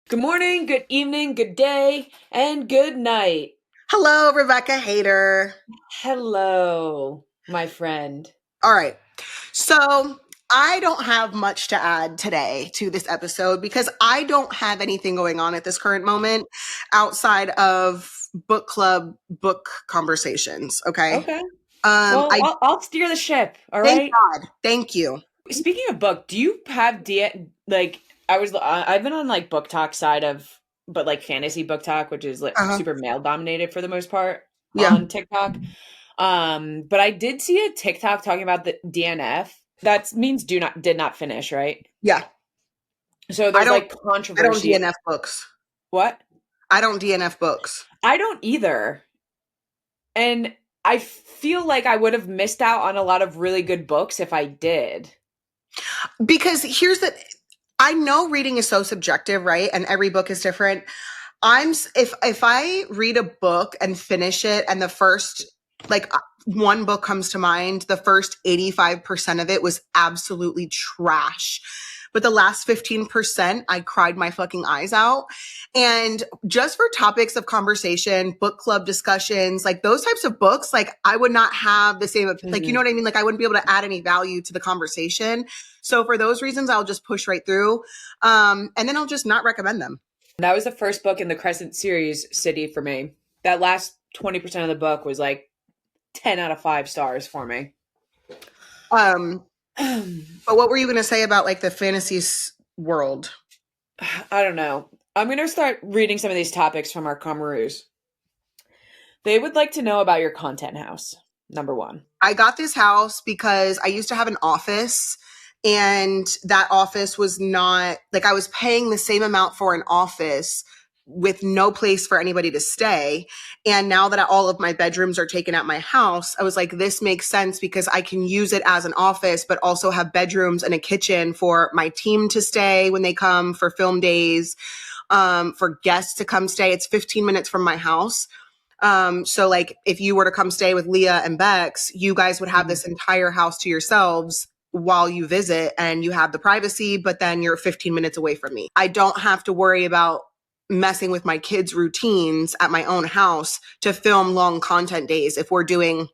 Good morning, good evening, good day, and good night. Hello, Rebecca Hader. Hello, my friend. All right. So I don't have much to add today to this episode because I don't have anything going on at this current moment outside of book club book conversations. Okay. Okay. Well, I I'll steer the ship, all thank right? God. Thank you. Speaking of book, do you have like I've been on like book talk side of but like fantasy book talk, which is like Uh-huh. super male dominated for the most part Yeah. on TikTok. But I did see a TikTok talking about the DNF. That means did not finish, right? Yeah. So I there's don't like I don't controversy. DNF books. What? I don't DNF books. I don't either. And I feel like I would have missed out on a lot of really good books if I did. Because here's the I know reading is so subjective, right? And every book is different. If I read a book and finish it and the first one book comes to mind, the first 85% of it was absolutely trash. But the last 15%, I cried my fucking eyes out. And just for topics of conversation, book club discussions, like those types of books, like I would not have the same, like, you know Mhm. what I mean? Like I wouldn't be able to add any value to the conversation. So for those reasons, I'll just push right through. And then I'll just not recommend them. That was the first book in the Crescent series, City, for me. That last 20% of the book was like 10 out of 5 stars for me. Um, I but what were you going to say about like the world? don't know. I'm going to start reading some of these topics from our Kamaroos. They would like to know about your content house, number one. I got this house because I used to have an office, and that office was not like I was paying the same amount for an office with no place for anybody to stay. And now that all of my bedrooms are taken at my house, I was like, this makes sense because I can use it as an office, but also have bedrooms and a kitchen for my team to stay when they come for film days, for guests to come stay. It's 15 minutes from my house. So like if you were to come stay with Leah and Bex, you guys would have Mhm. this entire house to yourselves while you visit, and you have the privacy, but then you're 15 minutes away from me. I don't have to worry about messing with my kids' routines at my own house to film long content days. If we're doing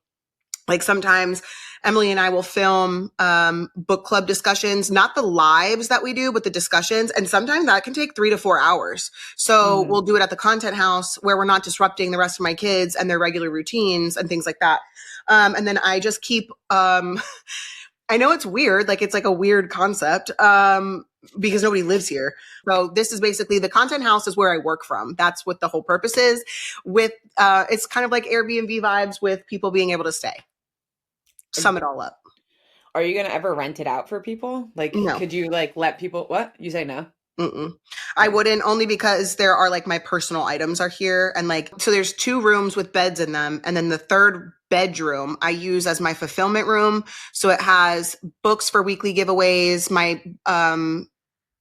like sometimes Emily and I will film book club discussions, not the lives that we do, but the discussions. And sometimes that can take 3 to 4 hours. So Mhm. we'll do it at the content house where we're not disrupting the rest of my kids and their regular routines and things like that. And then I just keep, I know it's weird, like it's like a weird concept, because nobody lives here. So this is basically the content house is where I work from. That's what the whole purpose is. With it's kind of like Airbnb vibes with people being able to stay. Sum it all up. Are you going to ever rent it out for people? Like, No. could you like let people, what? You say no? Mm-mm. I Oh. wouldn't, only because there are like my personal items are here, and like so there's two rooms with beds in them, and then the third bedroom I use as my fulfillment room. So it has books for weekly giveaways, my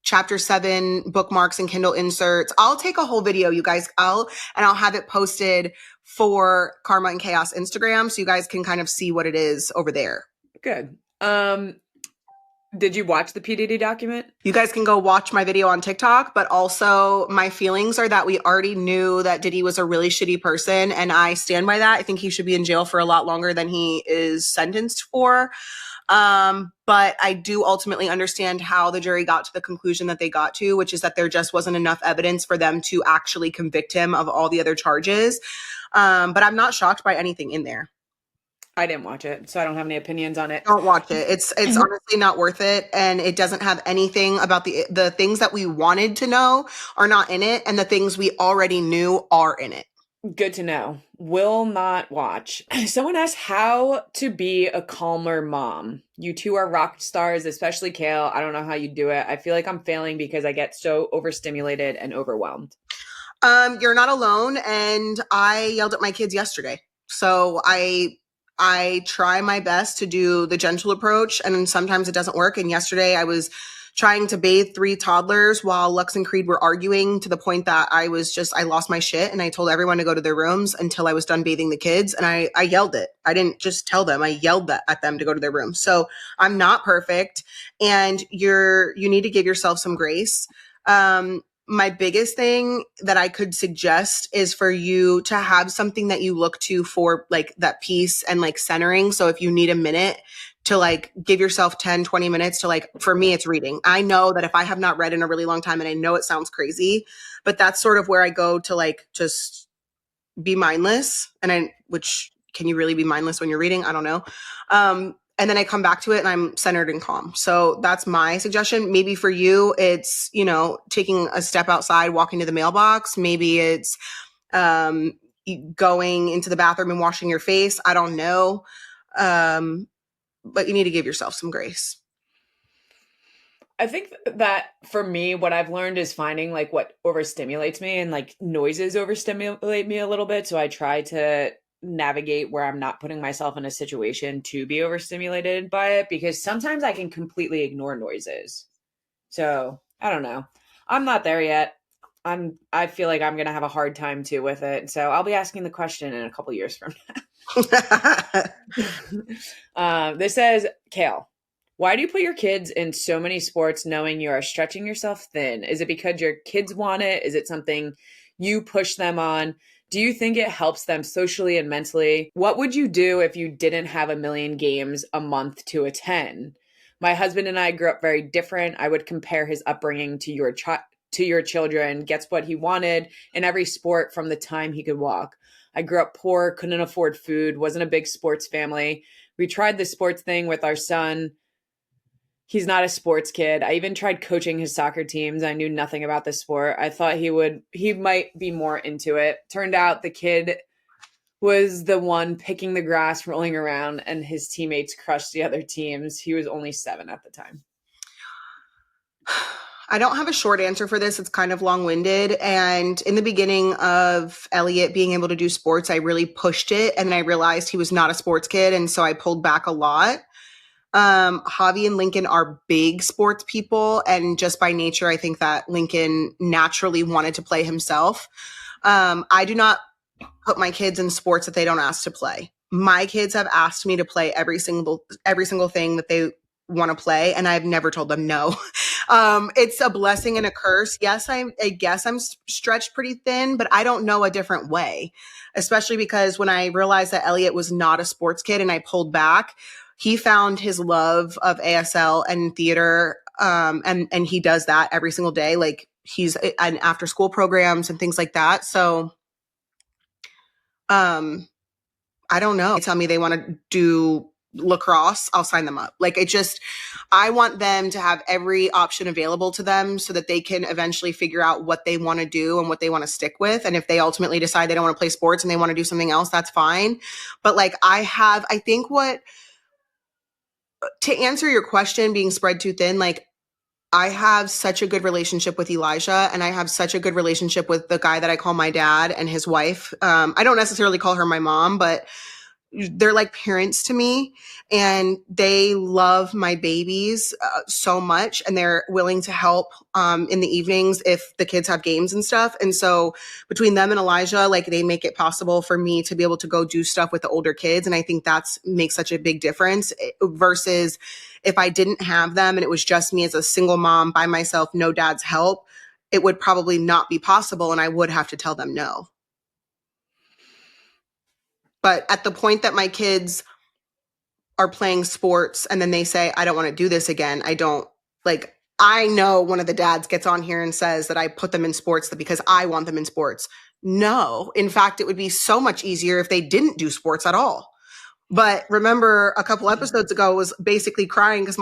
chapter 7 bookmarks and Kindle inserts. I'll take a whole video, you guys. I'll have it posted for Karma and Chaos Instagram so you guys can kind of see what it is over there. Good. Did you watch the PDD document? You guys can go watch my video on TikTok, but also my feelings are that we already knew that Diddy was a really shitty person, and I stand by that. I think he should be in jail for a lot longer than he is sentenced for. But I do ultimately understand how the jury got to the conclusion that they got to, which is that there just wasn't enough evidence for them to actually convict him of all the other charges. But I'm not shocked by anything in there. I didn't watch it, so I don't have any opinions on it. Don't watch it. It's honestly not worth it, and it doesn't have anything about the things that we wanted to know are not in it, and the things we already knew are in it. Good to know. Will not watch. Someone asked how to be a calmer mom. You two are rock stars, especially Kail. I don't know how you do it. I feel like I'm failing because I get so overstimulated and overwhelmed. You're not alone, and I yelled at my kids yesterday. So I try my best to do the gentle approach, and sometimes it doesn't work. And yesterday I was trying to bathe 3 toddlers while Lux and Creed were arguing to the point that I lost my shit, and I told everyone to go to their rooms until I was done bathing the kids. And I yelled it. I didn't just tell them, I yelled at them to go to their rooms. So I'm not perfect, and you need to give yourself some grace. my biggest thing that I could suggest is for you to have something that you look to for like that peace and like centering. So if you need a minute to like give yourself 10, 20 minutes to like, for me, it's reading. I know that if I have not read in a really long time, and I know it sounds crazy, but that's sort of where I go to like just be mindless. Which can you really be mindless when you're reading? I don't know. And then I come back to it and I'm centered and calm. So that's my suggestion. Maybe for you, it's, taking a step outside, walking to the mailbox. Maybe it's going into the bathroom and washing your face. I don't know. But you need to give yourself some grace. I think that for me, what I've learned is finding like what overstimulates me, and like noises overstimulate me a little bit. So I try to navigate where I'm not putting myself in a situation to be overstimulated by it, because sometimes I can completely ignore noises. So I don't know. I'm not there yet. I feel like I'm gonna have a hard time too with it. So I'll be asking the question in a couple years from now. This says, Kail, why do you put your kids in so many sports knowing you are stretching yourself thin? Is it because your kids want it? Is it something you push them on? Do you think it helps them socially and mentally? What would you do if you didn't have a million games a month to attend? My husband and I grew up very different. I would compare his upbringing to your children. Gets what he wanted in every sport from the time he could walk. I grew up poor, couldn't afford food, wasn't a big sports family. We tried the sports thing with our son. He's not a sports kid. I even tried coaching his soccer teams. I knew nothing about the sport. I thought he might be more into it. Turned out the kid was the one picking the grass, rolling around, and his teammates crushed the other teams. He was only 7 at the time. I don't have a short answer for this. It's kind of long-winded. And in the beginning of Elliot being able to do sports, I really pushed it. And then I realized he was not a sports kid. And so I pulled back a lot. Javi and Lincoln are big sports people. And just by nature, I think that Lincoln naturally wanted to play himself. I do not put my kids in sports that they don't ask to play. My kids have asked me to play every single thing that they want to play, and I've never told them no. It's a blessing and a curse. Yes, I guess I'm stretched pretty thin, but I don't know a different way, especially because when I realized that Elliot was not a sports kid and I pulled back, he found his love of ASL and theater, and he does that every single day. Like he's in after school programs and things like that. So I don't know. They tell me they want to do lacrosse, I'll sign them up. Like I want them to have every option available to them so that they can eventually figure out what they want to do and what they want to stick with. And if they ultimately decide they don't want to play sports and they want to do something else, that's fine. But like I think to answer your question, being spread too thin, like I have such a good relationship with Elijah, and I have such a good relationship with the guy that I call my dad and his wife. I don't necessarily call her my mom, but they're like parents to me, and they love my babies so much, and they're willing to help in the evenings if the kids have games and stuff. And so between them and Elijah, like they make it possible for me to be able to go do stuff with the older kids. And I think that's makes such a big difference versus if I didn't have them and it was just me as a single mom by myself, no dad's help, it would probably not be possible. And I would have to tell them no. But at the point that my kids are playing sports and then they say, I don't want to do this again, I know one of the dads gets on here and says that I put them in sports because I want them in sports. No, in fact, it would be so much easier if they didn't do sports at all. But remember a couple episodes ago was basically crying because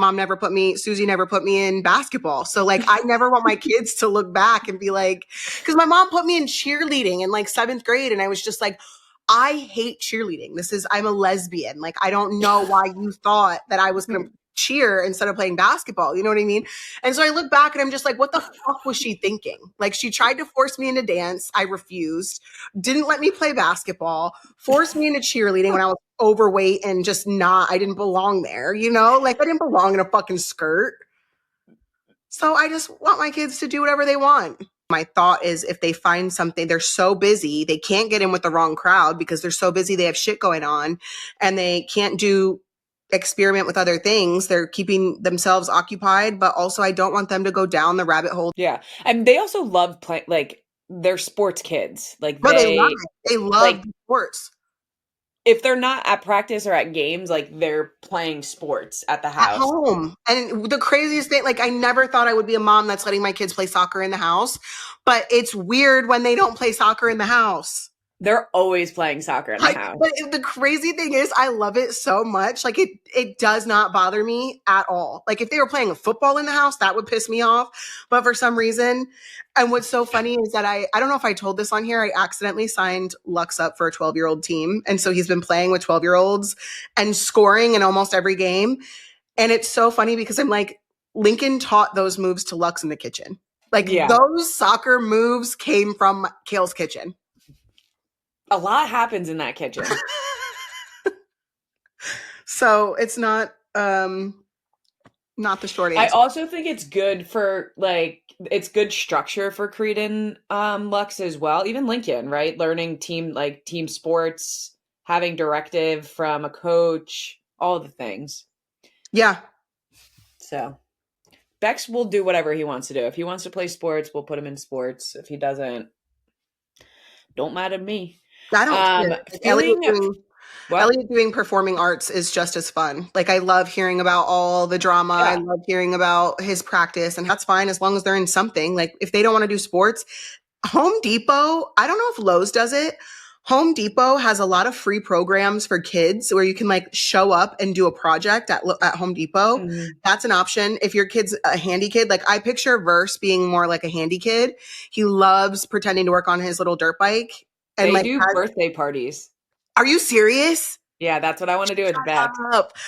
Susie never put me in basketball. So like, I never want my kids to look back and be like, because my mom put me in cheerleading in like 7th grade. And I was just like, I hate cheerleading. I'm a lesbian. Like, I don't know why you thought that I was going to cheer instead of playing basketball. You know what I mean? And so I look back and I'm just like, what the fuck was she thinking? Like, she tried to force me into dance. I refused, didn't let me play basketball, forced me into cheerleading when I was overweight and I didn't belong there, like I didn't belong in a fucking skirt. So I just want my kids to do whatever they want. My thought is if they find something, they're so busy, they can't get in with the wrong crowd because they're so busy, they have shit going on and they can't do experiment with other things. They're keeping themselves occupied, but also I don't want them to go down the rabbit hole. Yeah. And they also love playing, like, they're sports kids. Like, No, they love it. They love like, sports. if they're not at practice or at games, like, they're playing sports at the At house. home. And the craziest thing, like I never thought I would be a mom that's letting my kids play soccer in the house, but it's weird when they don't play soccer in the house. They're always playing soccer in the Like, house. but the crazy thing is, I love it so much. Like, it does not bother me at all. Like, if they were playing a football in the house, that would piss me off. But for some reason, and what's so funny is that I don't know if I told this on here. I accidentally signed Lux up for a 12-year-old team, and so he's been playing with 12-year-olds and scoring in almost every game. And it's so funny because I'm like, Lincoln taught those moves to Lux in the kitchen. Like, Yeah. those soccer moves came from Kail's kitchen. A lot happens in that kitchen. So it's not the short answer. I also think it's good for, like, it's good structure for Creed and Lux as well. Even Lincoln, right? Learning team sports, having directive from a coach, all the things. Yeah. So Bex will do whatever he wants to do. If he wants to play sports, we'll put him in sports. If he doesn't, don't matter to me. I don't care. Elliot doing performing arts is just as fun. Like, I love hearing about all the drama. Yeah. I love hearing about his practice, and that's fine as long as they're in something. Like, if they don't want to do sports, Home Depot, I don't know if Lowe's does it. Home Depot has a lot of free programs for kids where you can like show up and do a project at Home Depot. Mhm. That's an option. If your kid's a handy kid, like I picture Verse being more like a handy kid. He loves pretending to work on his little dirt bike. And They like, do birthday parties. are you serious? Yeah, that's what I want to do with Bex.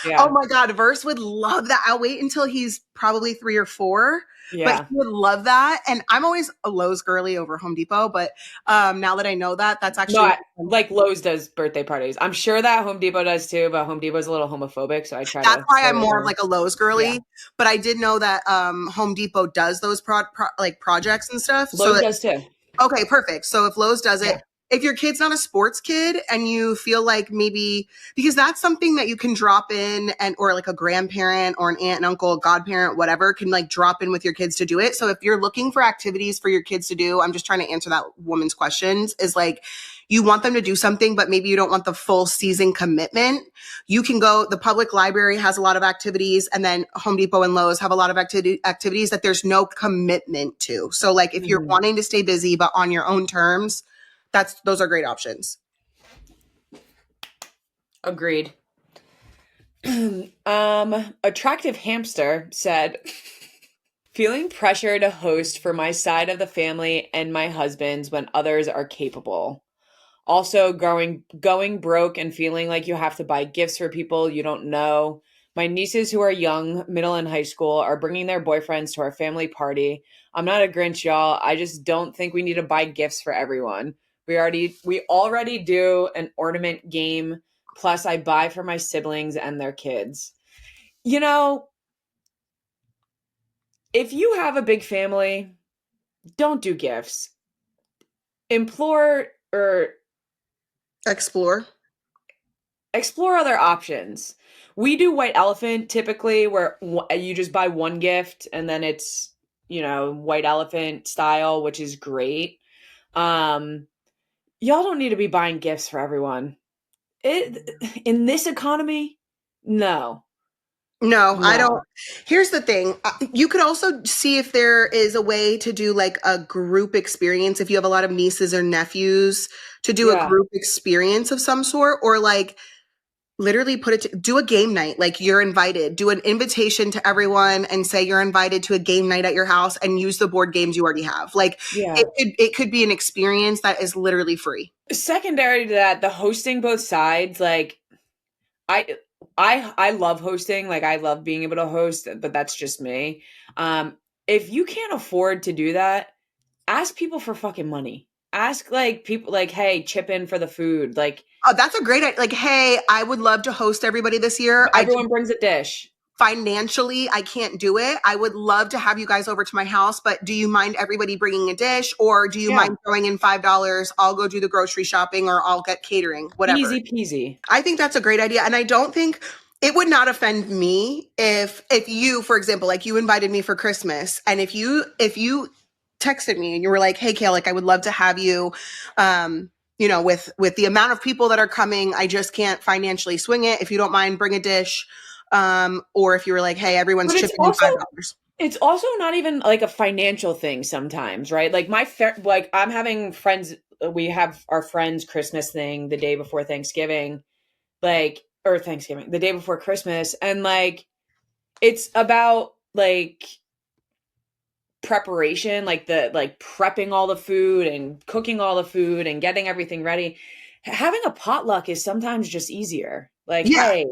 Yeah. Oh my God, Verse would love that. I'll wait until he's probably 3 or 4. Yeah. But he would love that. And I'm always a Lowe's girly over Home Depot. But now that I know that, that's actually like Lowe's does birthday parties. I'm sure that Home Depot does too, but Home Depot's a little homophobic, so I try. That's why I'm more of like a Lowe's girly. Yeah. But I did know that Home Depot does those projects and stuff. Lowe's does too. Okay, perfect. So if Lowe's does it, if your kid's not a sports kid and you feel like maybe, because that's something that you can drop in and, or like a grandparent or an aunt and uncle, godparent, whatever, can like drop in with your kids to do it. So if you're looking for activities for your kids to do, I'm just trying to answer that woman's questions, is like, you want them to do something, but maybe you don't want the full season commitment. You can go, the public library has a lot of activities, and then Home Depot and Lowe's have a lot of activities that there's no commitment to. So like if you're wanting to stay busy, but on your own terms, those are great options. Agreed. Attractive Hamster said, feeling pressure to host for my side of the family and my husband's when others are capable. Also going broke and feeling like you have to buy gifts for people you don't know. My nieces who are young, middle and high school, are bringing their boyfriends to our family party. I'm not a Grinch, y'all. I just don't think we need to buy gifts for everyone. We already do an ornament game. Plus, I buy for my siblings and their kids. You know, if you have a big family, don't do gifts. Explore other options. We do white elephant typically, where you just buy one gift and then it's, white elephant style, which is great. Y'all don't need to be buying gifts for everyone. In this economy, no, I don't. Here's the thing. You could also see if there is a way to do like a group experience. If you have a lot of nieces or nephews, to do a group experience of some sort, or like literally do a game night. Like, you're invited, do an invitation to everyone and say you're invited to a game night at your house and use the board games you already have. Like, it could be an experience that is literally free. Secondary to that, the hosting both sides, like I love hosting. Like, I love being able to host, but that's just me. If you can't afford to do that, ask people for fucking money. Ask like people like, hey, chip in for the food. Like, oh, that's a great idea. Like, hey, I would love to host everybody this year. Everyone brings a dish. Financially, I can't do it. I would love to have you guys over to my house, but do you mind everybody bringing a dish, or do you mind throwing in $5? I'll go do the grocery shopping, or I'll get catering, whatever. Easy peasy. I think that's a great idea. And I don't think it would not offend me if you, for example, like you invited me for Christmas, and if you texted me and you were like, "Hey, Kail, like I would love to have you, with the amount of people that are coming, I just can't financially swing it. If you don't mind, bring a dish." Or if you were like, "Hey, everyone's But chipping in $5." it's also not even like a financial thing sometimes, right? Like like I'm having friends, we have our friends Christmas thing the day before Thanksgiving, like or Thanksgiving, the day before Christmas, and like it's about like preparation, like the like prepping all the food and cooking all the food and getting everything ready. Having a potluck is sometimes just easier. Like, Yeah. hey,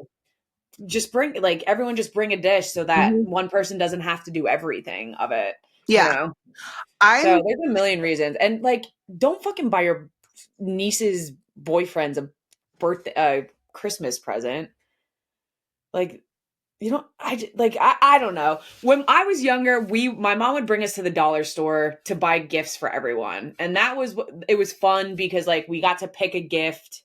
just bring like everyone just bring a dish so that Mhm. one person doesn't have to do everything of it, you Yeah. know? I'm So there's a million reasons. And like don't fucking buy your niece's boyfriend's a birthday Christmas present. Like you know, I don't know. When I was younger, my mom would bring us to the dollar store to buy gifts for everyone. And it was fun because like we got to pick a gift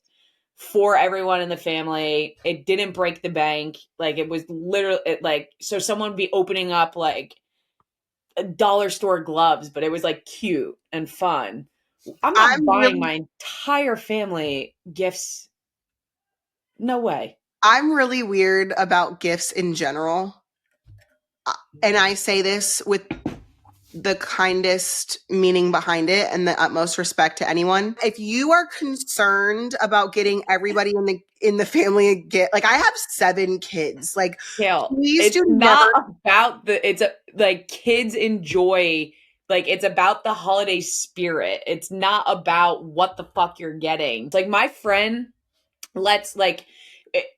for everyone in the family. It didn't break the bank. Like it was literally like so someone would be opening up like a dollar store gloves, but it was like cute and fun. I'm not I'm buying really my entire family gifts. No way. I'm really weird about gifts in general. And I say this with the kindest meaning behind it and the utmost respect to anyone. If you are concerned about getting everybody in the family a gift, like I have 7 kids, like Kale, please it's do never. not about like kids enjoy like it's about the holiday spirit. It's not about what the fuck you're getting. It's like my friend lets like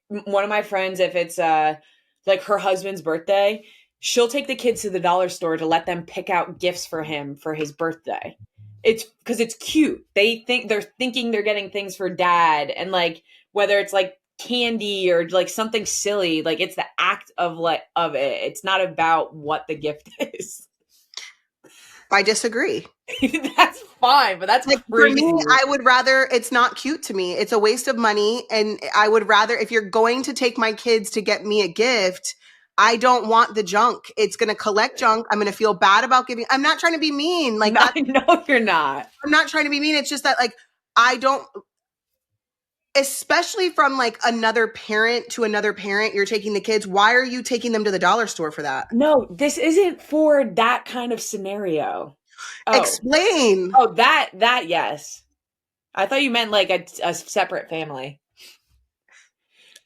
one of my friends if it's like her husband's birthday, she'll take the kids to the dollar store to let them pick out gifts for him for his birthday. It's because it's cute. They're thinking they're getting things for dad, and like whether it's like candy or like something silly, like it's the act of it. It's not about what the gift is. I disagree. That's fine, but that's Like for me, crazy. I would rather it's not cute to me. It's a waste of money. And I would rather, if you're going to take my kids to get me a gift, I don't want the junk. It's going to collect junk. I'm going to feel bad about giving. I'm not trying to be mean. Like No, that. no, you're not. I'm not trying to be mean. It's just that like I don't, especially from like another parent to another parent, you're taking the kids. Why are you taking them to the dollar store for that? No, this isn't for that kind of scenario. Oh. Explain. Oh, that yes. I thought you meant like a separate family.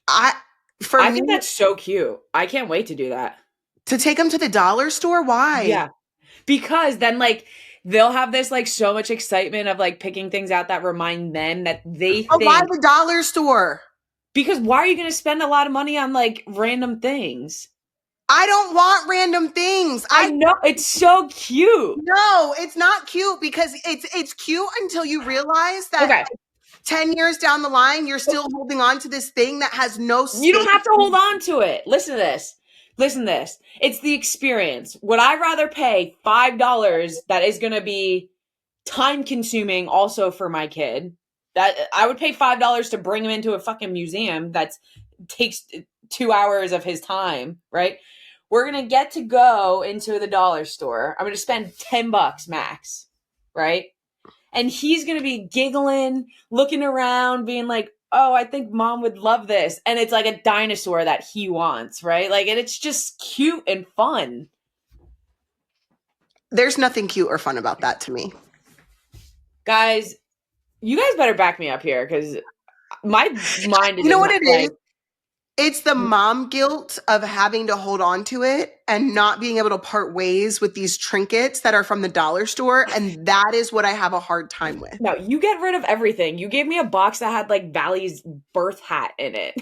I for I me think that's so cute. I can't wait to do that. to take them to the dollar store. Why? Yeah. Because then like they'll have this like so much excitement of like picking things out that remind them that they Oh, why think the dollar store? because why are you going to spend a lot of money on like random things? I don't want random things. I know it's so cute. No, it's not cute because it's cute until you realize that Okay. 10 years down the line you're still holding on to this thing that has no You don't state. have to hold on to it. Listen to this. Listen to this. It's the experience. Would I rather pay $5 that is going to be time consuming also for my kid? That I would pay $5 to bring him into a fucking museum that takes 2 hours of his time, right? We're going to get to go into the dollar store. I'm going to spend $10 max, right? And he's going to be giggling, looking around, being like, oh, I think mom would love this. And it's like a dinosaur that he wants, right? Like, and it's just cute and fun. There's nothing cute or fun about that to me. Guys, you guys better back me up here because my mind is You know in what my, it is? like, It's the mom guilt of having to hold on to it and not being able to part ways with these trinkets that are from the dollar store. And that is what I have a hard time with. no, you get rid of everything. You gave me a box that had like Valley's birth hat in it.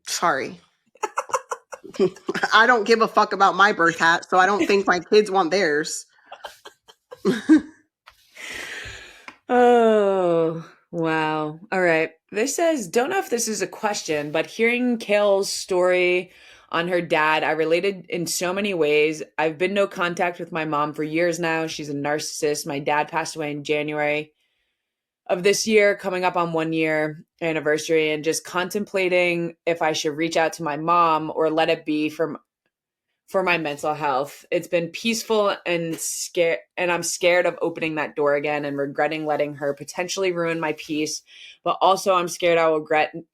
Sorry. I don't give a fuck about my birth hat, so I don't think my kids want theirs. Oh, wow. All right. This says, don't know if this is a question, but hearing Kail's story on her dad, I related in so many ways. I've been no contact with my mom for years now. She's a narcissist. My dad passed away in January. of this year, coming up on 1 year anniversary, and just contemplating if I should reach out to my mom or let it be for my mental health. It's been peaceful and scared, and I'm scared of opening that door again and regretting letting her potentially ruin my peace. But also, I'm scared I will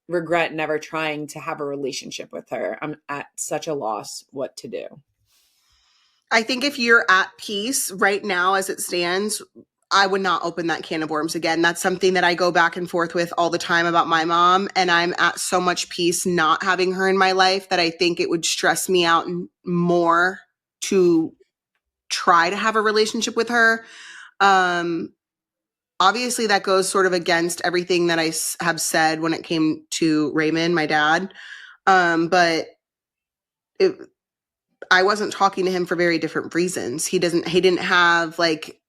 regret never trying to have a relationship with her. I'm at such a loss what to do. I think if you're at peace right now as it stands, I would not open that can of worms again. That's something that I go back and forth with all the time about my mom. And I'm at so much peace not having her in my life that I think it would stress me out more to try to have a relationship with her. Um, Obviously, that goes sort of against everything that I have said when it came to Raymond, my dad. But it, I wasn't talking to him for very different reasons. He didn't have like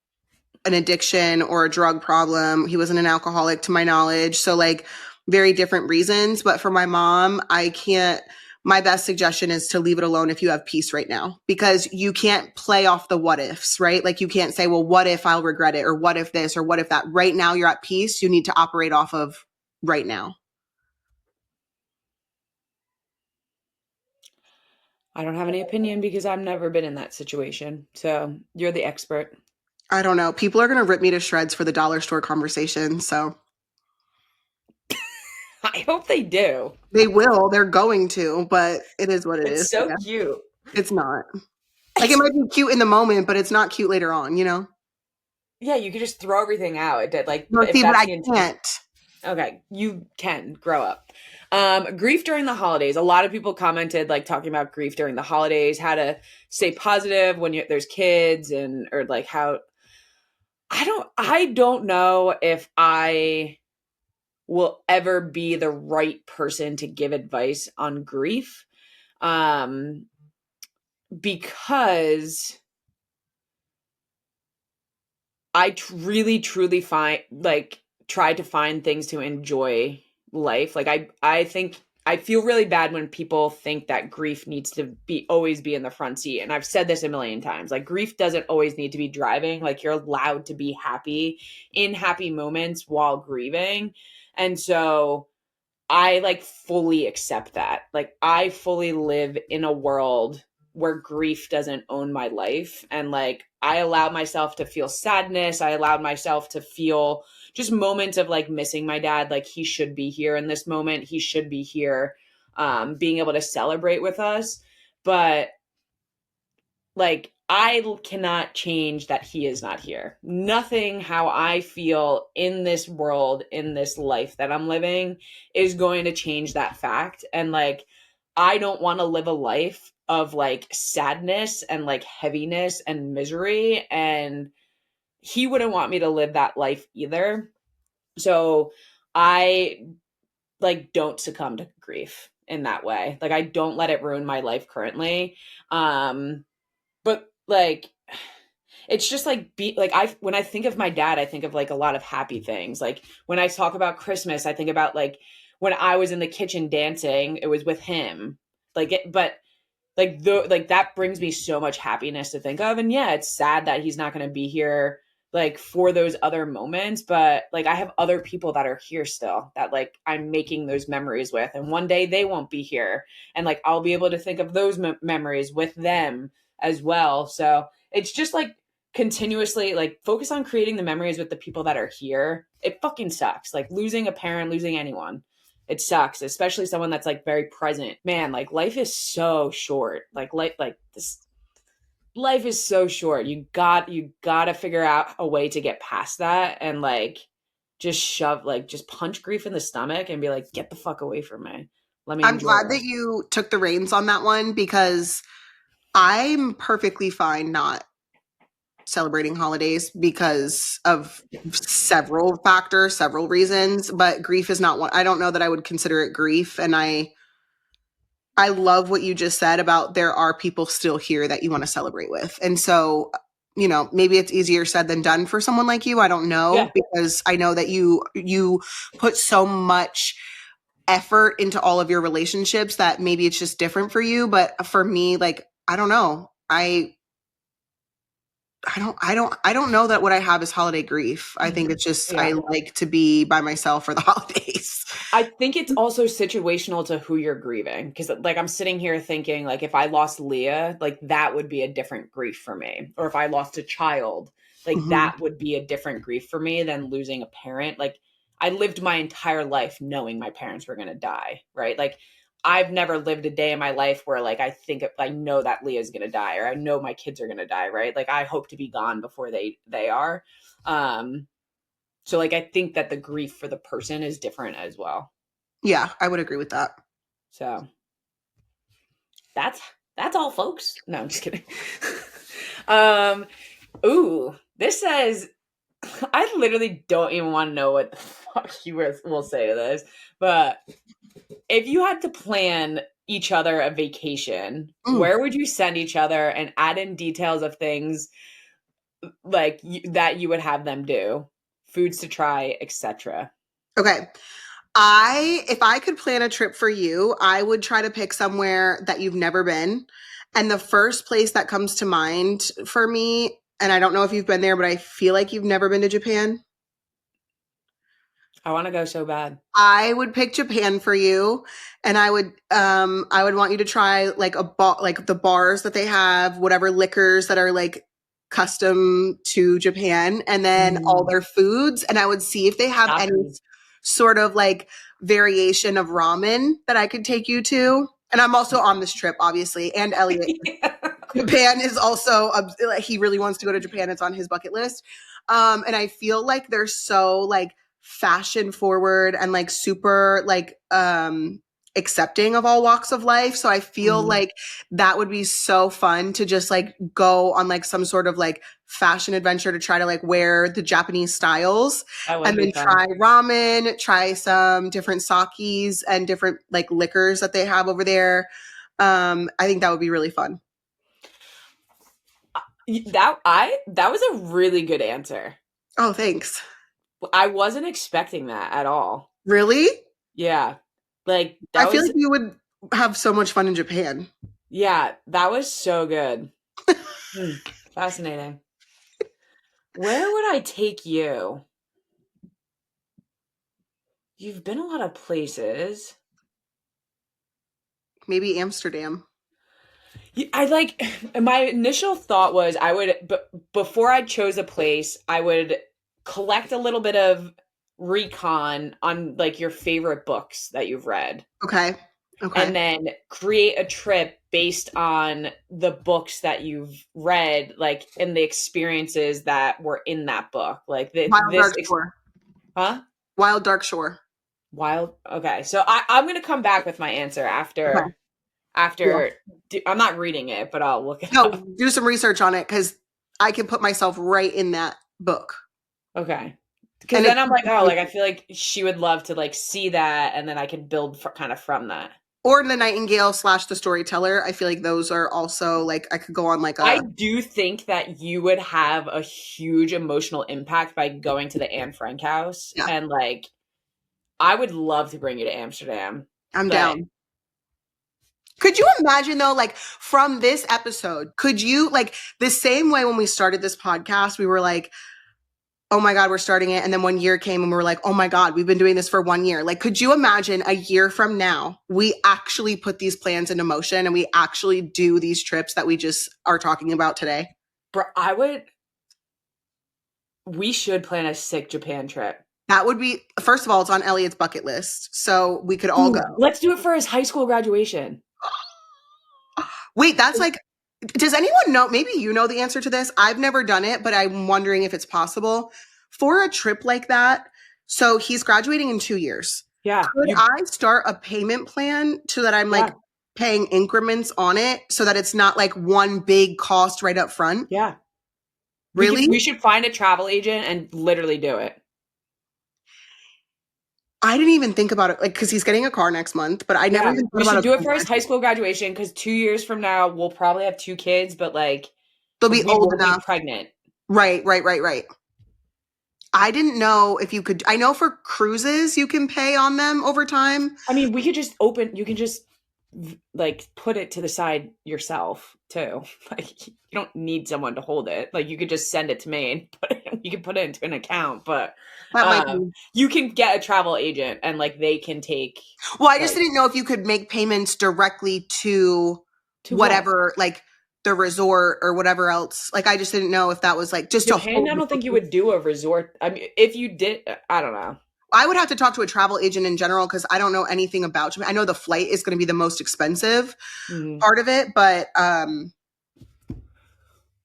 an addiction or a drug problem. He wasn't an alcoholic to my knowledge. So like very different reasons. But for my mom, I can't, my best suggestion is to leave it alone if you have peace right now, because you can't play off the what ifs, right? Like you can't say, well, what if I'll regret it? Or what if this or what if that? Right now you're at peace. You need to operate off of right now. I don't have any opinion because I've never been in that situation. So you're the expert. I don't know. People are going to rip me to shreds for the dollar store conversation. So I hope they do. they will. They're going to, but it is what it is. It's so Yeah, cute. it's not. Like it might be cute in the moment, but it's not cute later on, you know? Yeah, you could just throw everything out. It did like No, if see, but that's I the intent. can't. Okay, you can grow up. Grief during the holidays. A lot of people commented like talking about grief during the holidays, how to stay positive when there's kids, and or like how I don't know if I will ever be the right person to give advice on grief. Um, because really truly find like try to find things to enjoy life. Like I think I feel really bad when people think that grief needs to be always be in the front seat. And I've said this a million times. Like grief doesn't always need to be driving. Like you're allowed to be happy in happy moments while grieving. And so I like fully accept that. Like I fully live in a world where grief doesn't own my life, and like I allowed myself to feel sadness. I allowed myself to feel just moments of like missing my dad. Like he should be here in this moment. He should be here being able to celebrate with us. But like I cannot change that he is not here. Nothing how I feel in this world, in this life that I'm living is going to change that fact. And like I don't want to live a life of like sadness and like heaviness and misery, and he wouldn't want me to live that life either. So I like don't succumb to grief in that way. Like I don't let it ruin my life currently. But like it's just like I when I think of my dad, I think of like a lot of happy things. Like when I talk about Christmas, I think about like when I was in the kitchen dancing, it was with him. But like that brings me so much happiness to think of. And yeah, it's sad that he's not going to be here like for those other moments, but like I have other people that are here still that like I'm making those memories with, and one day they won't be here, and like I'll be able to think of those memories with them as well. So it's just like continuously like focus on creating the memories with the people that are here. It fucking sucks like losing a parent, losing anyone. It sucks, especially someone that's like very present. Man, like life is so short. Like this life is so short. You got to figure out a way to get past that, and like just punch grief in the stomach and be like, get the fuck away from me. Let me I'm enjoy glad life. that you took the reins on that one, because I'm perfectly fine not celebrating holidays because of several factors, several reasons, but grief is not one. I don't know that I would consider it grief. And I love what you just said about there are people still here that you want to celebrate with. And so, you know, maybe it's easier said than done for someone like you. I don't know, Yeah. because I know that you put so much effort into all of your relationships that maybe it's just different for you. But for me, like, I don't know. I don't know that what I have is holiday grief. I think it's just I Yeah. like to be by myself for the holidays. I think it's also situational to who you're grieving. Because, like, I'm sitting here thinking, like, if I lost Leah, like, that would be a different grief for me. Or if I lost a child, like, Mhm. that would be a different grief for me than losing a parent. Like, I lived my entire life knowing my parents were going to die, right? Like, I've never lived a day in my life where, like, I know that Leah's going to die, or I know my kids are going to die, right? Like, I hope to be gone before they are. Um, so, like, I think that the grief for the person is different as well. Yeah, I would agree with that. So that's that's all, folks. No, I'm just kidding. um, ooh, this says I literally don't even want to know what the fuck you will say to this, but if you had to plan each other a vacation, Mm, where would you send each other and add in details of things like that you would have them do, foods to try, etc. okay. I if I could plan a trip for you, I would try to pick somewhere that you've never been. And the first place that comes to mind for me, and I don't know if you've been there, but I feel like you've never been to Japan. I want to go so bad. I would pick Japan for you, and I would want you to try like like the bars that they have, whatever liquors that are like custom to Japan, and then all Mm, their foods, and I would see if they have any Taki. sort of like variation of ramen that I could take you to. And I'm also on this trip, obviously, and Elliot. Japan is also he really wants to go to Japan. It's on his bucket list. And I feel like they're so like fashion forward and like super like accepting of all walks of life. So I feel Mhm. like that would be so fun to just like go on like some sort of like fashion adventure to try to like wear the Japanese styles That would and be then fun. try ramen, try some different sakis and different like liquors that they have over there. I think that would be really fun. That was a really good answer. Oh, thanks. I wasn't expecting that at all. Really? Yeah. Like I that feel was like you would have so much fun in Japan. yeah, that was so good. Hmm, fascinating. Where would I take you? You've been a lot of places. Maybe Amsterdam. I like my initial thought was I would but before I chose a place, I would collect a little bit of recon on like your favorite books that you've read, Okay. Okay. and then create a trip based on the books that you've read, like and the experiences that were in that book. Like Wild Dark Shore. huh? Wild Dark Shore. Wild. Okay, so I'm gonna come back with my answer Okay. after Yeah. after. I'm not reading it, but I'll look it No, up. do some research on it because I can put myself right in that book. Okay. Because And then it's I'm like, oh, like I feel like she would love to like see that, and then I can build kind of from that. or the Nightingale slash the Storyteller. I feel like those are also like I could go on like I a do think that you would have a huge emotional impact by going to the Anne Frank house, yeah. and like I would love to bring you to Amsterdam, I'm but down. Could you imagine though, like from this episode, could you like the same way when we started this podcast, we were like, oh my God, we're starting it. And then 1 year came and we were like, oh my God, we've been doing this for 1 year. Like, could you imagine a year from now, we actually put these plans into motion and we actually do these trips that we just are talking about today? bro, I would. We should plan a sick Japan trip. That would be, first of all, it's on Elliot's bucket list. So we could all Ooh, go. let's do it for his high school graduation. Wait, that's like, does anyone know? Maybe you know the answer to this. I've never done it, but I'm wondering if it's possible for a trip like that. So he's graduating in 2 years. Yeah, Could I start a payment plan so that I'm like yeah, paying increments on it so that it's not like one big cost right up front? yeah. Really? We should find a travel agent and literally do it. I didn't even think about it like because he's getting a car next month, but I never Yeah, even thought we about should a do it big for his high budget. school graduation because 2 years from now we'll probably have two kids, but like They'll be we old won't be enough. pregnant. Right, right, right, right. I didn't know if you could. I know for cruises you can pay on them over time. I mean, we could just open. You can just. like put it to the side yourself too. Like you don't need someone to hold it. Like you could just send it to me and you can put it into an account, but That might be. you can get a travel agent and like they can take Well, I just like didn't know if you could make payments directly to what? whatever, like the resort or whatever else. Like, I just didn't know if that was like just to Japan, hold. I don't think you would do a resort. I mean, if you did, I don't know. I would have to talk to a travel agent in general because I don't know anything about Japan. I know the flight is going to be the most expensive Mhm. part of it, but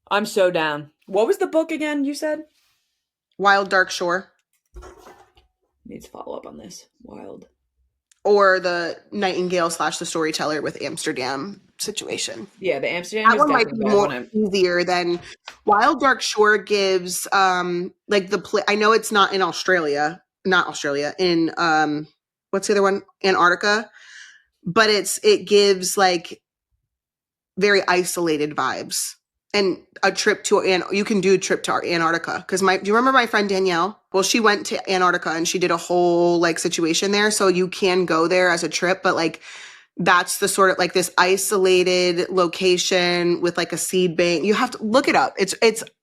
I'm so down. What was the book again? You said Wild Dark Shore needs to follow up on this. Wild. or the Nightingale / the Storyteller with Amsterdam situation. Yeah, the Amsterdam That is one might definitely be good. I more want to. easier than Wild Dark Shore gives like I know it's not in Australia, not Australia, in what's the other one? Antarctica, but it gives like very isolated vibes. And a trip to you can do a trip to Antarctica because do you remember my friend Danielle? Well, she went to Antarctica and she did a whole like situation there, so you can go there as a trip, but like that's the sort of like this isolated location with like a seed bank. You have to look it up. It's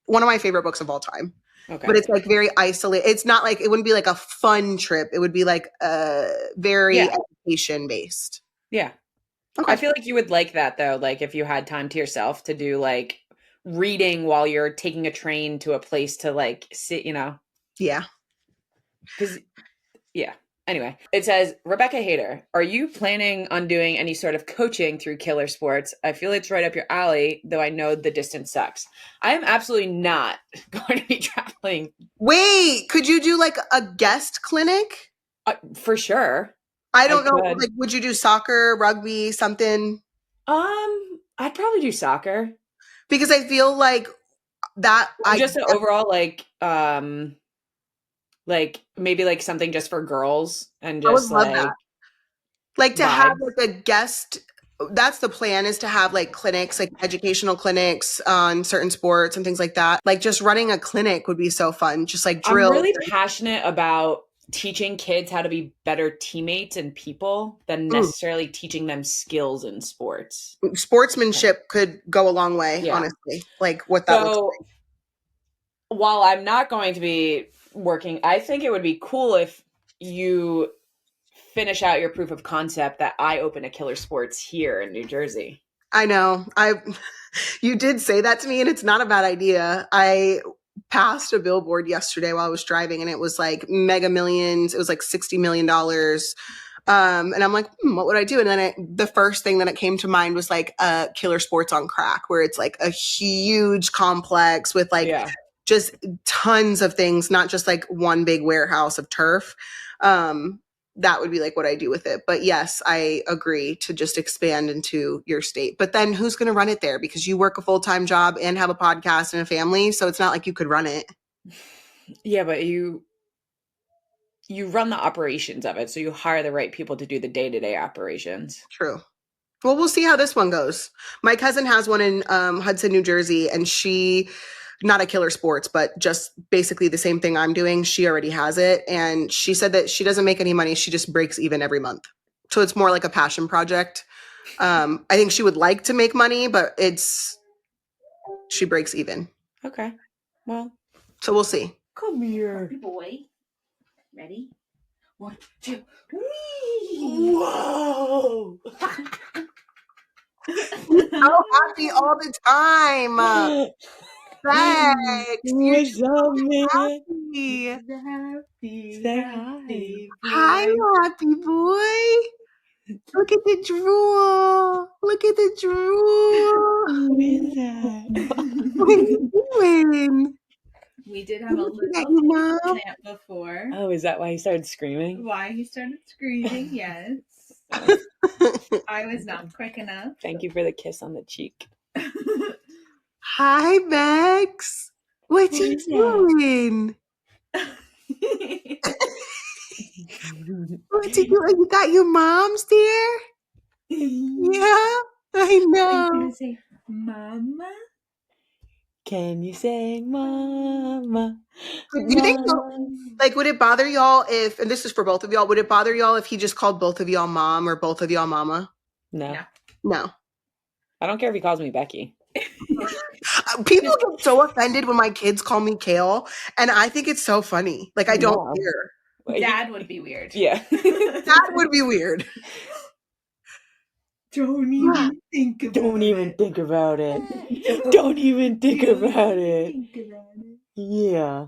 one of my favorite books of all time. But Okay. it's like very isolated. It's not like it wouldn't be like a fun trip. It would be like very Yeah. education based. Yeah. I Okay. feel like you would like that though. Like if you had time to yourself to do like reading while you're taking a train to a place to like sit, Yeah. because yeah. Anyway, it says, Rebecca Hayter, are you planning on doing any sort of coaching through Killer Sports? I feel it's right up your alley, though I know the distance sucks. I am absolutely not going to be traveling Wait, could you do like a guest clinic? for sure. I I don't know. could. Like, would you do soccer, rugby, something? I'd probably do soccer. Because I feel like that Just an overall like maybe like something just for girls and I would just love that. like Like to have vibes. like a guest, that's the plan, is to have like clinics, like educational clinics on certain sports and things like that. Like just running a clinic would be so fun. Just like I'm drills. really passionate about teaching kids how to be better teammates and people than Mm. necessarily teaching them skills in sports. Sportsmanship could go a long way, Yeah. honestly. Like what that looks So while I'm not going to be working, I think it would be cool if you finish out your proof of concept that I open a Killer Sports here in New Jersey. I know. You did say that to me and it's not a bad idea. I passed a billboard yesterday while I was driving and it was like Mega Millions. It was like $60 million. And I'm like, what would I do? And then the first thing that it came to mind was like Killer Sports on Crack, where it's like a huge complex with like Yeah. just tons of things, not just like one big warehouse of turf. That would be like what I do with it. But yes, I agree to just expand into your state. But then who's going to run it there? Because you work a full-time job and have a podcast and a family. So it's not like you could run it. Yeah, but you run the operations of it, so you hire the right people to do the day-to-day operations. True. Well, we'll see how this one goes. My cousin has one in Hudson, New Jersey, and she, not a Killer Sports, but just basically the same thing I'm doing. She already has it. And she said that she doesn't make any money. She just breaks even every month. So it's more like a passion project. I think she would like to make money, but she breaks even. Okay. Well, So we'll see. come here. Happy boy. Ready? 1, 2. Whoa! So happy all the time. Thanks. You're What's up, man? happy. Happy. Say hi. Hi, happy boy. Look at the drool. Look at the drool. Who is that? What are you doing? We did have a Look at little you, Mom. plant before. Oh, is that why he started screaming? Why he started screaming, yes. I was not quick enough. Thank you for the kiss on the cheek. Hi, Max. What Who you is that? doing? What you doing? You got your moms there? Yeah, I Are you know. gonna say, Mama? Can you say mama? Do you think like would it bother y'all if, and this is for both of y'all, would it bother y'all if he just called both of y'all mom or both of y'all mama? No. No. No. I don't care if he calls me Becky. People get so offended when my kids call me Kail, and I think it's so funny. Like, I don't No. care. Dad would be weird. Yeah. That would be weird. Don't even think about Don't even it. think about it. Don't even think Don't about even it. think about it. Yeah.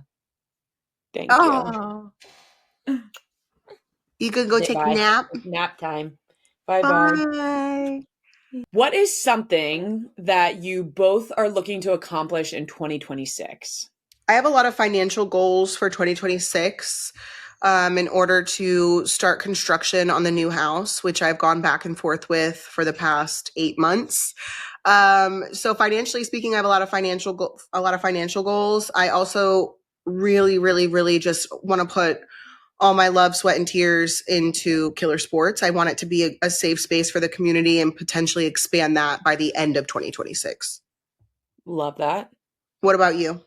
Thank you. Oh. You could go Okay, take a bye. nap. It's nap time. Bye-bye. Bye. What is something that you both are looking to accomplish in 2026? I have a lot of financial goals for 2026 in order to start construction on the new house, which I've gone back and forth with for the past 8 months. So financially speaking, I have a lot of financial goals. I also really, really, really just want to put all my love, sweat, and tears into Killer Sports. I want it to be a safe space for the community and potentially expand that by the end of 2026. Love that. What about you?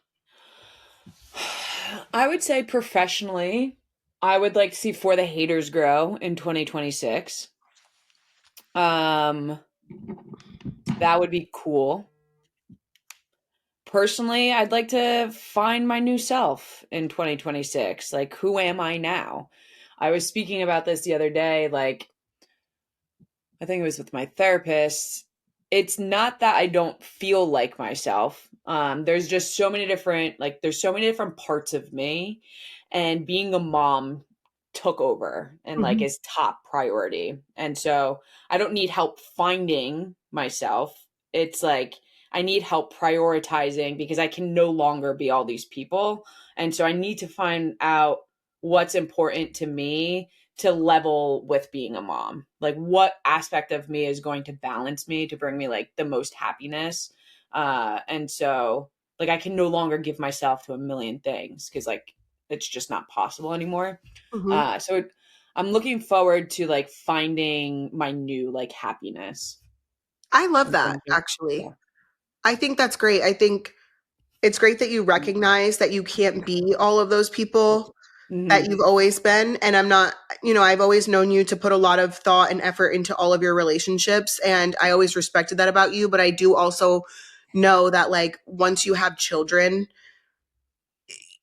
I would say professionally, I would like to see For the Haters grow in 2026. Um, that would be cool. Personally, I'd like to find my new self in 2026. Like, who am I now? I was speaking about this the other day. Like, I think it was with my therapist. It's not that I don't feel like myself. There's just so many different, like, there's so many different parts of me. And being a mom took over and, like, is top priority. And so I don't need help finding myself. It's like, I need help prioritizing because I can no longer be all these people. And so I need to find out what's important to me to level with being a mom. Like, what aspect of me is going to balance me to bring me like the most happiness. And so like I can no longer give myself to a million things because like it's just not possible anymore. Mm-hmm. I'm looking forward to like finding my new like happiness. I love And that, things like- actually. yeah. I think that's great. I think it's great that you recognize that you can't be all of those people that Mhm. you've always been. And I'm not, I've always known you to put a lot of thought and effort into all of your relationships. And I always respected that about you. But I do also know that, like, once you have children,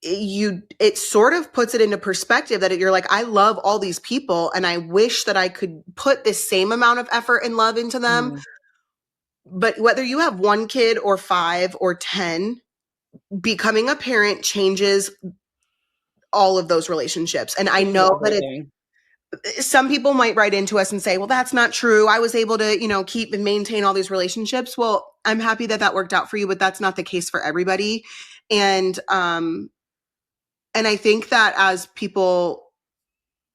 it sort of puts it into perspective that you're like, I love all these people and I wish that I could put this same amount of effort and love into them. Mhm. But whether you have one kid or 5 or 10, becoming a parent changes all of those relationships. And I Changes know that everything. some people might write into us and say, well, that's not true. I was able to, keep and maintain all these relationships. Well, I'm happy that that worked out for you, but that's not the case for everybody. And I think that as people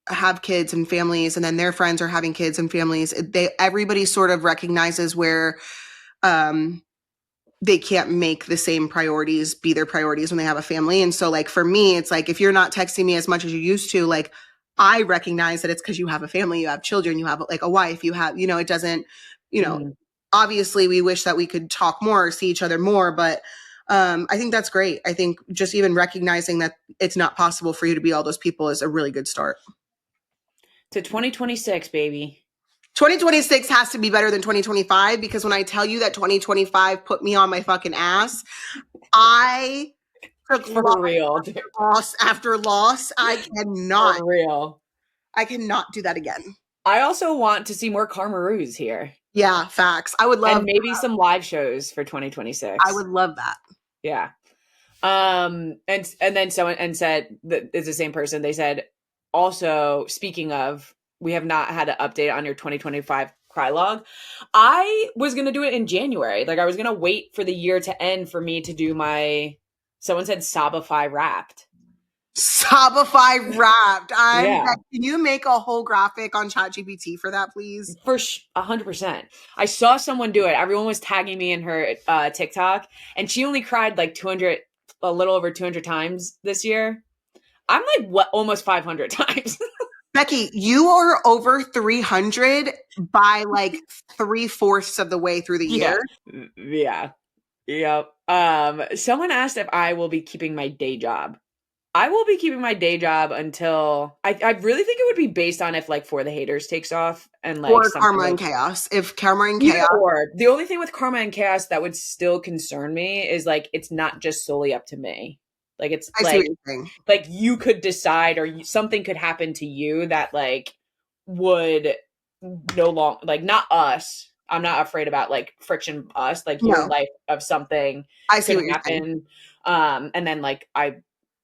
have kids and families and then their friends are having kids and families, everybody sort of recognizes where um they can't make the same priorities be their priorities when they have a family. And so, like, for me, it's like, if you're not texting me as much as you used to, like, I recognize that it's because you have a family, you have children, you have like a wife, you have, it doesn't, Mhm. obviously we wish that we could talk more or see each other more, but I think that's great. I think just even recognizing that it's not possible for you to be all those people is a really good start. To 2026, baby. 2026 has to be better than 2025, because when I tell you that 2025 put me on my fucking ass, I took For real, dude. loss after loss. For real. I cannot do that again. I also want to see more Karmaroos here. Yeah, facts. And maybe some live shows for 2026. I would love that. Yeah. And then someone and said that it's the same person. They said, also, speaking of, we have not had an update on your 2025 cry log. I was gonna do it in January. Like I was gonna wait for the year to end for me to do my, someone said Sobify Wrapped. Sobify Wrapped. Yeah. Can you make a whole graphic on ChatGPT for that, please? For 100%. I saw someone do it. Everyone was tagging me in her TikTok, and she only cried like 200, a little over 200 times this year. I'm like, what, almost 500 times. Becky, you are over 300 by like 3/4 of the way through the year. Yeah. Yep. Someone asked if I will be keeping my day job. I will be keeping my day job until I really think it would be based on if like For the Haters takes off and like Or something Karma and like Chaos. If Karma and either Chaos, or. The only thing with Karma and Chaos that would still concern me is like it's not just solely up to me. Like it's I see what you're saying. like you could decide or something could happen to you that like would no long like not us. I'm not afraid about like friction us, like your No, life of something I see could what you're saying. happen. And then like I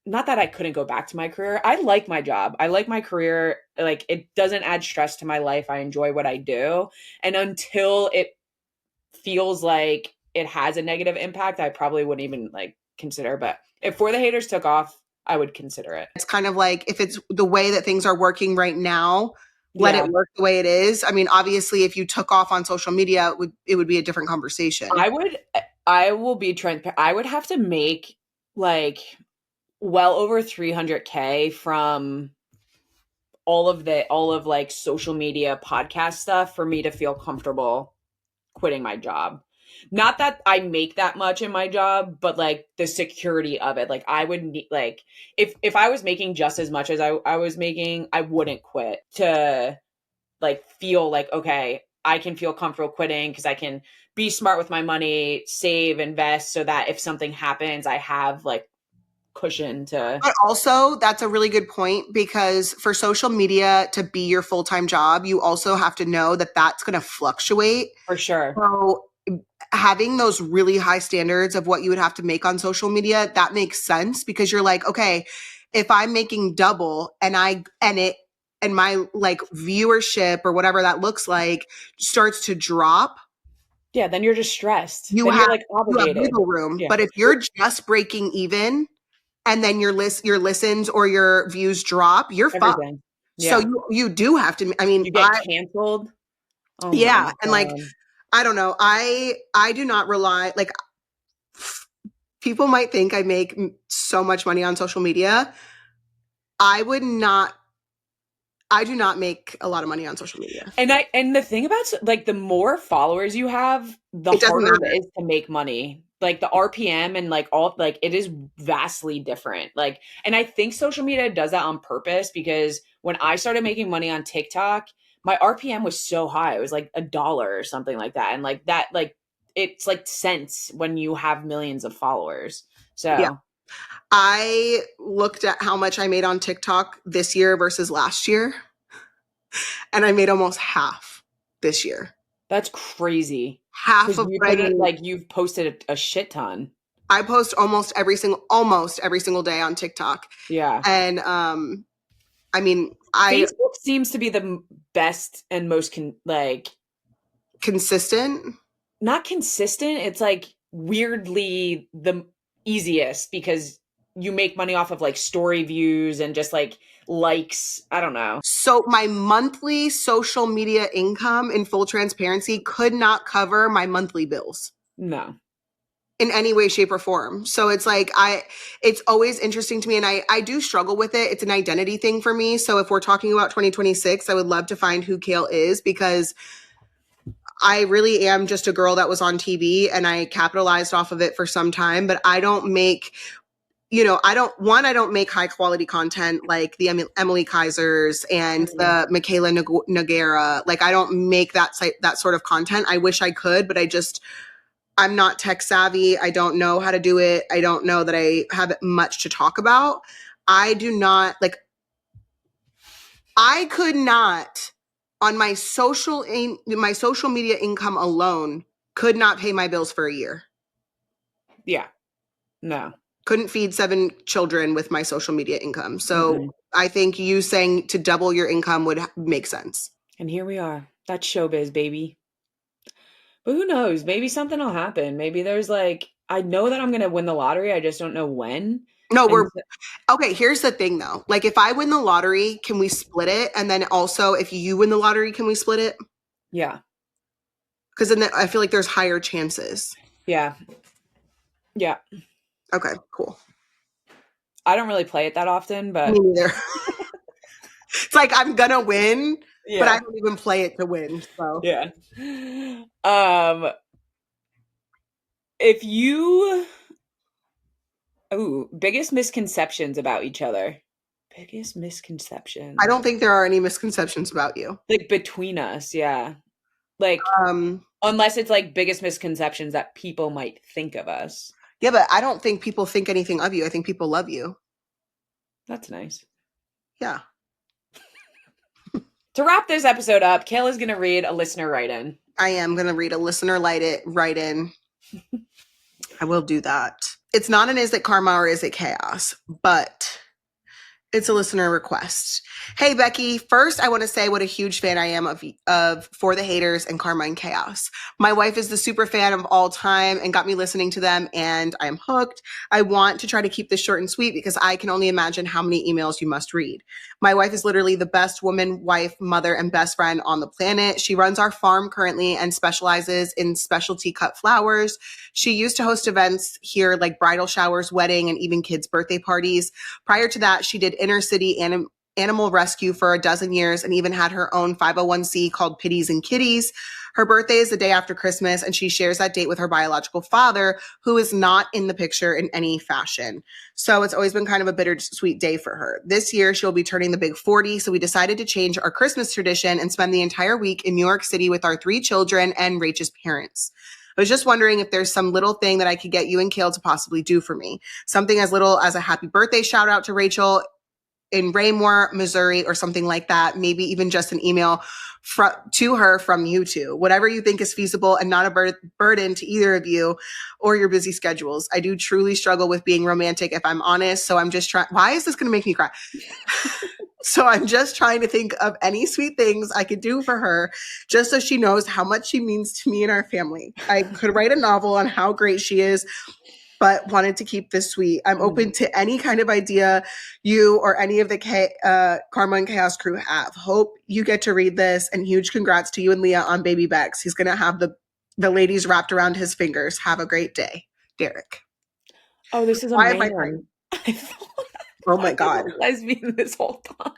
not that I couldn't go back to my career. I like my job. I like my career. Like it doesn't add stress to my life. I enjoy what I do. And until it feels like it has a negative impact, I probably wouldn't even like consider. But if For the Haters took off, I would consider it. It's kind of like if it's the way that things are working right now, let Yeah. it work the way it is. I mean, obviously, if you took off on social media, it would be a different conversation. I will be transparent. I would have to make like well over 300K from all of like social media podcast stuff for me to feel comfortable quitting my job. Not that I make that much in my job, but like the security of it. Like I would need like if I was making just as much as I was making, I wouldn't quit to like feel like okay, I can feel comfortable quitting because I can be smart with my money, save, invest so that if something happens, I have like cushion to But also, that's a really good point because for social media to be your full time job, you also have to know that that's going to fluctuate. for sure. So, having those really high standards of what you would have to make on social media, that makes sense because you're like, okay, if I'm making double and my like viewership or whatever that looks like starts to drop, Yeah, then you're just stressed. you Then you're have like you have obligated. wiggle room. Yeah. But if you're just breaking even and then your listens or your views drop, you're fucked. Everything. So Yeah. you do have to. I mean, You get canceled. Oh my yeah, and like god. I don't know. I do not rely like people might think I make so much money on social media. I would not. I do not make a lot of money on social media. And the thing about like the more followers you have, the It doesn't harder it matter. is to make money. Like the RPM and like all like it is vastly different. Like and I think social media does that on purpose because when I started making money on TikTok, my RPM was so high. It was like $1 or something like that. And like that like it's like cents when you have millions of followers. Yeah. So I looked at how much I made on TikTok this year versus last year, and I made almost half this year. that's crazy. Half Because of you what I put it made. like you've posted a shit ton. I post almost every single day on TikTok. Yeah. And I mean, I Facebook seems to be the best and most consistent. not consistent. It's like weirdly the easiest because you make money off of like story views and just like likes. I don't know. So my monthly social media income in full transparency could not cover my monthly bills No. in any way, shape, or form. So it's like it's always interesting to me, and I do struggle with it. It's an identity thing for me. So if we're talking about 2026, I would love to find who Kail is because I really am just a girl that was on TV and I capitalized off of it for some time, but I don't make I don't make high quality content like the Emily Kaisers and the Michaela Nagera. Like I don't make that sort of content. I wish I could, but I'm not tech savvy. I don't know how to do it. I don't know that I have much to talk about. I do not like, I could not on my social media income alone could not pay my bills for a year. Yeah. No. Couldn't feed 7 children with my social media income. So Mm-mm. I think you saying to double your income would make sense. And here we are. That's showbiz, baby. But who knows? Maybe something will happen. Maybe there's like I know that I'm gonna win the lottery. I just don't know when. No, And okay. Here's the thing though. Like if I win the lottery, can we split it? And then also if you win the lottery, can we split it? yeah. Because then I feel like there's higher chances. Yeah. Yeah. Okay, cool. I don't really play it that often, but Me neither. It's like I'm gonna win, yeah. but I don't even play it to win. So Yeah. If you Ooh, biggest misconceptions about each other. Biggest misconceptions. I don't think there are any misconceptions about you. Like between us, yeah. Like Um, unless it's like biggest misconceptions that people might think of us. yeah, but I don't think people think anything of you. I think people love you. That's nice. Yeah. To wrap this episode up, Kail is going to read a listener write-in. I am going to read a listener write-in. I will do that. It's not an is it karma or is it chaos, but it's a listener request. Hey, Becky. First, I want to say what a huge fan I am of For the Haters and Karma and Chaos. My wife is the super fan of all time and got me listening to them, and I am hooked. I want to try to keep this short and sweet because I can only imagine how many emails you must read. My wife is literally the best woman, wife, mother, and best friend on the planet. She runs our farm currently and specializes in specialty cut flowers. She used to host events here like bridal showers, wedding, and even kids' birthday parties. Prior to that, she did inner city animal rescue for a dozen years and even had her own 501c called Pitties and Kitties. Her birthday is the day after Christmas, and she shares that date with her biological father, who is not in the picture in any fashion. So it's always been kind of a bittersweet day for her. This year, she'll be turning the big 40, so we decided to change our Christmas tradition and spend the entire week in New York City with our 3 children and Rachel's parents. I was just wondering if there's some little thing that I could get you and Kail to possibly do for me. Something as little as a happy birthday shout out to Rachel in Raymore, Missouri, or something like that. Maybe even just an email to her from you two. Whatever you think is feasible and not a burden to either of you or your busy schedules. I do truly struggle with being romantic, if I'm honest. So I'm just trying. Why is this going to make me cry? So I'm just trying to think of any sweet things I could do for her, just so she knows how much she means to me and our family. I could write a novel on how great she is, but wanted to keep this sweet. I'm open to any kind of idea you or any of the Karma and Chaos crew have. Hope you get to read this, and huge congrats to you and Leah on baby Bex. He's going to have the ladies wrapped around his fingers. Have a great day. Derek. Oh, this is a Why am I man. crying? I thought Oh my I God. was a lesbian this whole time.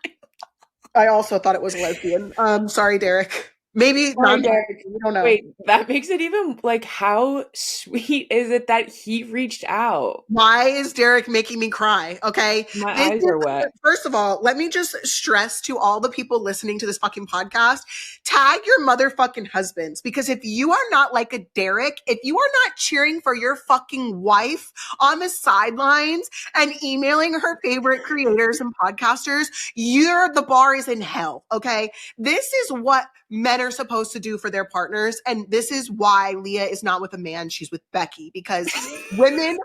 I also thought it was a lesbian. Sorry, Derek. Maybe Sorry, not. Derek. We don't know. Wait, that makes it even like how sweet is it that he reached out? Why is Derek making me cry? Okay. My eyes are wet. First of all, let me just stress to all the people listening to this fucking podcast, tag your motherfucking husbands. Because if you are not like a Derek, if you are not cheering for your fucking wife on the sidelines and emailing her favorite creators and podcasters, the bar is in hell. Okay. This is what men are supposed to do for their partners. And this is why Leah is not with a man. She's with Becky, because women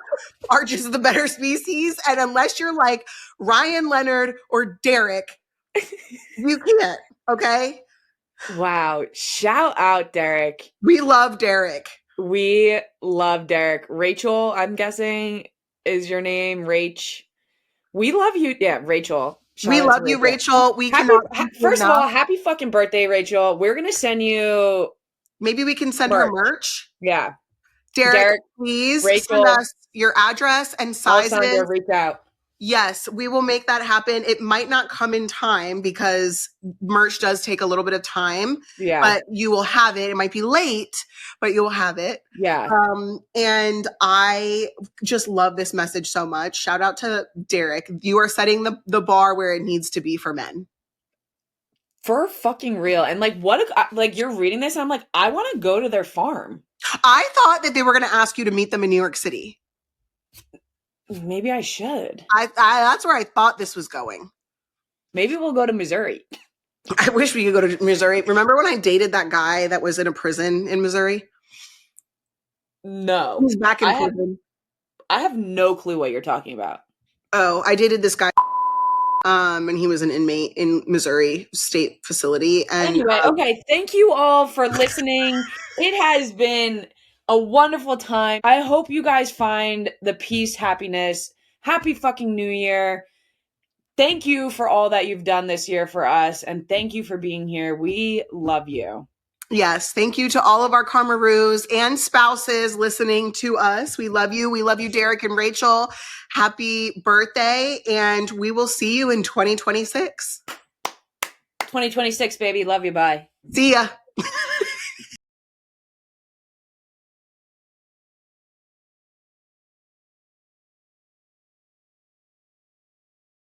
are just the better species. And unless you're like Ryan Leonard or Derek, you can't. Okay. Wow. Shout out, Derek. We love Derek. We love Derek. Rachel, I'm guessing, is your name. Rach. We love you. Yeah, Rachel. We love you, Rachel. We cannot. First of all, happy fucking birthday, Rachel. We're going to send you. Maybe we can send her merch. Yeah. Derek, please Rachel, send us your address and sizes. Alessandra, reach out. Yes, we will make that happen. It might not come in time because merch does take a little bit of time. Yeah. But you will have it. It might be late, but you'll have it. Yeah. And I just love this message so much. Shout out to Derek. You are setting the bar where it needs to be for men. For fucking real. And like, like you're reading this and I'm like, I want to go to their farm. I thought that they were going to ask you to meet them in New York City. Maybe I should. That's where I thought this was going. Maybe we'll go to Missouri. I wish we could go to Missouri. Remember when I dated that guy that was in a prison in Missouri? No. He's back in prison. I have no clue what you're talking about. Oh, I dated this guy. And he was an inmate in Missouri State Facility. And anyway, okay. Thank you all for listening. It has been a wonderful time. I hope you guys find the peace, happiness. Happy fucking New Year. Thank you for all that you've done this year for us. And thank you for being here. We love you. Yes. Thank you to all of our Karmaroos and spouses listening to us. We love you. We love you, Derek and Rachel. Happy birthday. And we will see you in 2026. 2026, baby. Love you. Bye. See ya.